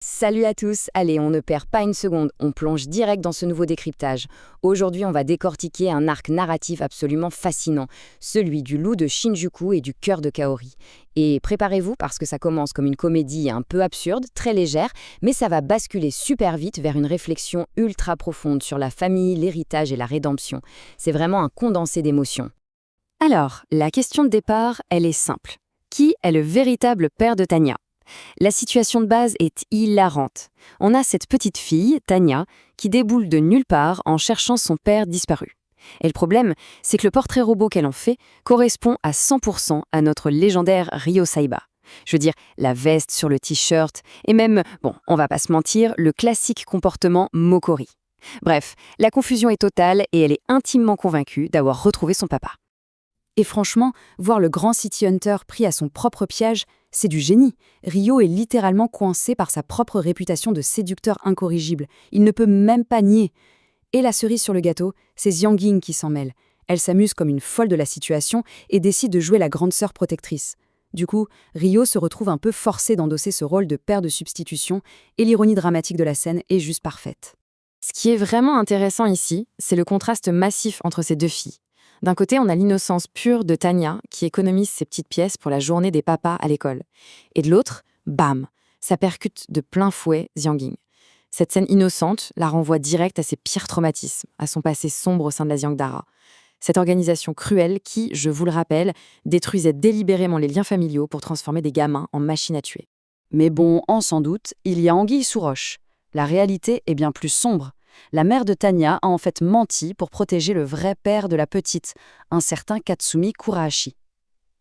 Salut à tous, allez, on ne perd pas une seconde, on plonge direct dans ce nouveau décryptage. Aujourd'hui, on va décortiquer un arc narratif absolument fascinant, celui du loup de Shinjuku et du cœur de Kaori. Et préparez-vous parce que ça commence comme une comédie un peu absurde, très légère, mais ça va basculer super vite vers une réflexion ultra profonde sur la famille, l'héritage et la rédemption. C'est vraiment un condensé d'émotions. Alors, la question de départ, elle est simple. Qui est le véritable père de Tanya ? La situation de base est hilarante. On a cette petite fille, Tanya, qui déboule de nulle part en cherchant son père disparu. Et le problème, c'est que le portrait robot qu'elle en fait correspond à 100% à notre légendaire Ryo Saiba. Je veux dire, la veste sur le t-shirt, et même, bon, on va pas se mentir, le classique comportement Mokori. Bref, la confusion est totale et elle est intimement convaincue d'avoir retrouvé son papa. Et franchement, voir le grand City Hunter pris à son propre piège, c'est du génie. Ryo est littéralement coincé par sa propre réputation de séducteur incorrigible. Il ne peut même pas nier. Et la cerise sur le gâteau, c'est Xiang Ying qui s'en mêle. Elle s'amuse comme une folle de la situation et décide de jouer la grande sœur protectrice. Du coup, Ryo se retrouve un peu forcé d'endosser ce rôle de père de substitution et l'ironie dramatique de la scène est juste parfaite. Ce qui est vraiment intéressant ici, c'est le contraste massif entre ces deux filles. D'un côté, on a l'innocence pure de Tanya, qui économise ses petites pièces pour la journée des papas à l'école. Et de l'autre, bam, ça percute de plein fouet Xiang Ying. Cette scène innocente la renvoie direct à ses pires traumatismes, à son passé sombre au sein de la Xiangdara. Cette organisation cruelle qui, je vous le rappelle, détruisait délibérément les liens familiaux pour transformer des gamins en machines à tuer. Mais bon, on s'en doute, il y a anguille sous roche. La réalité est bien plus sombre. La mère de Tanya a en fait menti pour protéger le vrai père de la petite, un certain Katsumi Kurahashi.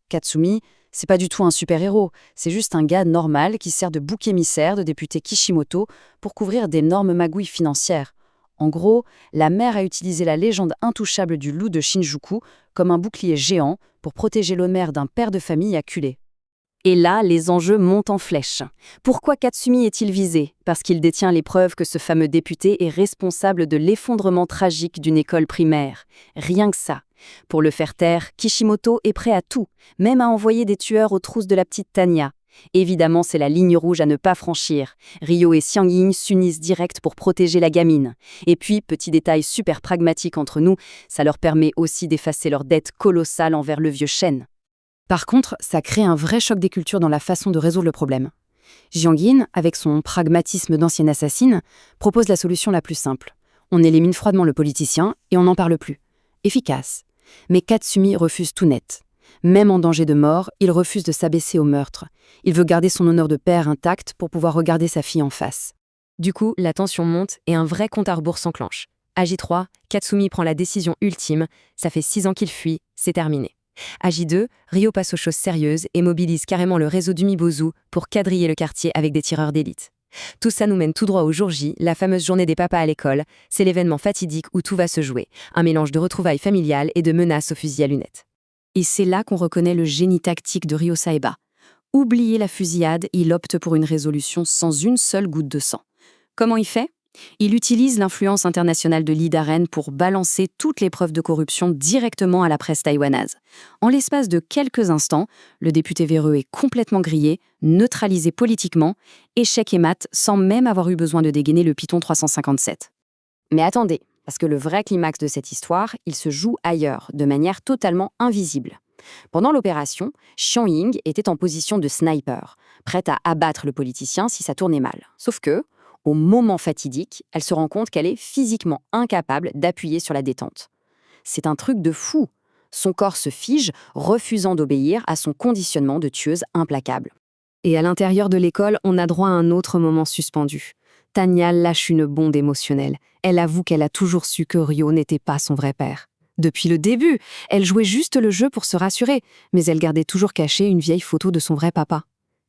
Katsumi, c'est pas du tout un super-héros, c'est juste un gars normal qui sert de bouc émissaire de député Kishimoto pour couvrir d'énormes magouilles financières. En gros, la mère a utilisé la légende intouchable du loup de Shinjuku comme un bouclier géant pour protéger l'honneur d'un père de famille acculé. Et là, les enjeux montent en flèche. Pourquoi Katsumi est-il visé ? Parce qu'il détient les preuves que ce fameux député est responsable de l'effondrement tragique d'une école primaire. Rien que ça. Pour le faire taire, Kishimoto est prêt à tout, même à envoyer des tueurs aux trousses de la petite Tanya. Évidemment, c'est la ligne rouge à ne pas franchir. Ryo et Xiang Ying s'unissent direct pour protéger la gamine. Et puis, petit détail super pragmatique entre nous, ça leur permet aussi d'effacer leur dette colossale envers le vieux Shen. Par contre, ça crée un vrai choc des cultures dans la façon de résoudre le problème. Xiang Ying, avec son pragmatisme d'ancienne assassine, propose la solution la plus simple. On élimine froidement le politicien et on n'en parle plus. Efficace. Mais Katsumi refuse tout net. Même en danger de mort, il refuse de s'abaisser au meurtre. Il veut garder son honneur de père intact pour pouvoir regarder sa fille en face. Du coup, la tension monte et un vrai compte à rebours s'enclenche. AJ3, Katsumi prend la décision ultime, ça fait 6 ans qu'il fuit, c'est terminé. AJ2, Ryo passe aux choses sérieuses et mobilise carrément le réseau d'Umibozu pour quadriller le quartier avec des tireurs d'élite. Tout ça nous mène tout droit au jour J, la fameuse journée des papas à l'école. C'est l'événement fatidique où tout va se jouer, un mélange de retrouvailles familiales et de menaces au fusil à lunettes. Et c'est là qu'on reconnaît le génie tactique de Ryo Saiba. Oublié la fusillade, il opte pour une résolution sans une seule goutte de sang. Comment il fait ? Il utilise l'influence internationale de Lee Darren pour balancer toutes les preuves de corruption directement à la presse taïwanaise. En l'espace de quelques instants, le député véreux est complètement grillé, neutralisé politiquement, échec et mat sans même avoir eu besoin de dégainer le Python 357. Mais attendez, parce que le vrai climax de cette histoire, il se joue ailleurs, de manière totalement invisible. Pendant l'opération, Xiang Ying était en position de sniper, prête à abattre le politicien si ça tournait mal. Sauf que, au moment fatidique, elle se rend compte qu'elle est physiquement incapable d'appuyer sur la détente. C'est un truc de fou. Son corps se fige, refusant d'obéir à son conditionnement de tueuse implacable. Et à l'intérieur de l'école, on a droit à un autre moment suspendu. Tanya lâche une bombe émotionnelle. Elle avoue qu'elle a toujours su que Ryo n'était pas son vrai père. Depuis le début, elle jouait juste le jeu pour se rassurer, mais elle gardait toujours cachée une vieille photo de son vrai papa.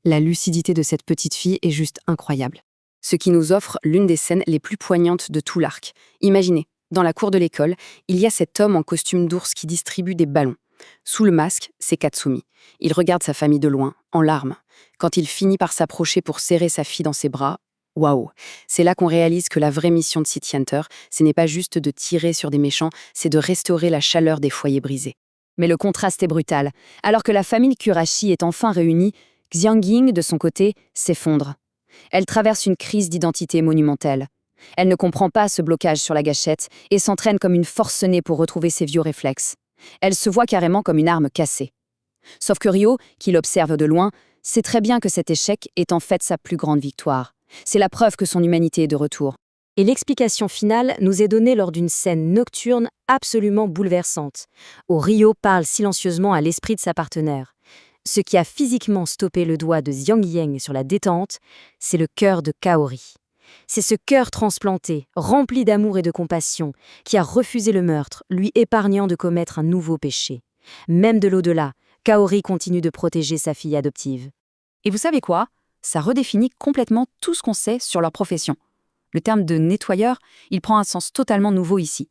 La lucidité de cette petite fille est juste incroyable. Ce qui nous offre l'une des scènes les plus poignantes de tout l'arc. Imaginez, dans la cour de l'école, il y a cet homme en costume d'ours qui distribue des ballons. Sous le masque, c'est Katsumi. Il regarde sa famille de loin, en larmes. Quand il finit par s'approcher pour serrer sa fille dans ses bras, waouh! C'est là qu'on réalise que la vraie mission de City Hunter, ce n'est pas juste de tirer sur des méchants, c'est de restaurer la chaleur des foyers brisés. Mais le contraste est brutal. Alors que la famille Kurahashi est enfin réunie, Xiang Ying, de son côté, s'effondre. Elle traverse une crise d'identité monumentale. Elle ne comprend pas ce blocage sur la gâchette et s'entraîne comme une forcenée pour retrouver ses vieux réflexes. Elle se voit carrément comme une arme cassée. Sauf que Rio, qui l'observe de loin, sait très bien que cet échec est en fait sa plus grande victoire. C'est la preuve que son humanité est de retour. Et l'explication finale nous est donnée lors d'une scène nocturne absolument bouleversante, où Rio parle silencieusement à l'esprit de sa partenaire. Ce qui a physiquement stoppé le doigt de Xiang Yang sur la détente, c'est le cœur de Kaori. C'est ce cœur transplanté, rempli d'amour et de compassion, qui a refusé le meurtre, lui épargnant de commettre un nouveau péché. Même de l'au-delà, Kaori continue de protéger sa fille adoptive. Et vous savez quoi? Ça redéfinit complètement tout ce qu'on sait sur leur profession. Le terme de nettoyeur, il prend un sens totalement nouveau ici.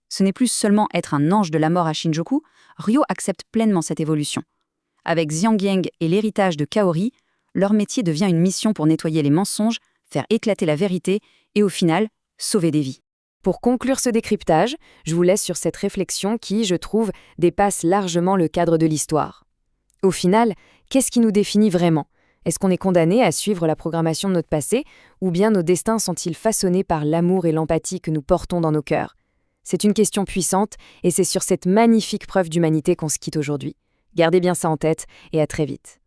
Ce n'est plus seulement être un ange de la mort à Shinjuku, Ryo accepte pleinement cette évolution. Avec Xiang Yang et l'héritage de Kaori, leur métier devient une mission pour nettoyer les mensonges, faire éclater la vérité et au final, sauver des vies. Pour conclure ce décryptage, je vous laisse sur cette réflexion qui, je trouve, dépasse largement le cadre de l'histoire. Au final, qu'est-ce qui nous définit vraiment ? Est-ce qu'on est condamné à suivre la programmation de notre passé, ou bien nos destins sont-ils façonnés par l'amour et l'empathie que nous portons dans nos cœurs ? C'est une question puissante, et c'est sur cette magnifique preuve d'humanité qu'on se quitte aujourd'hui. Gardez bien ça en tête, et à très vite.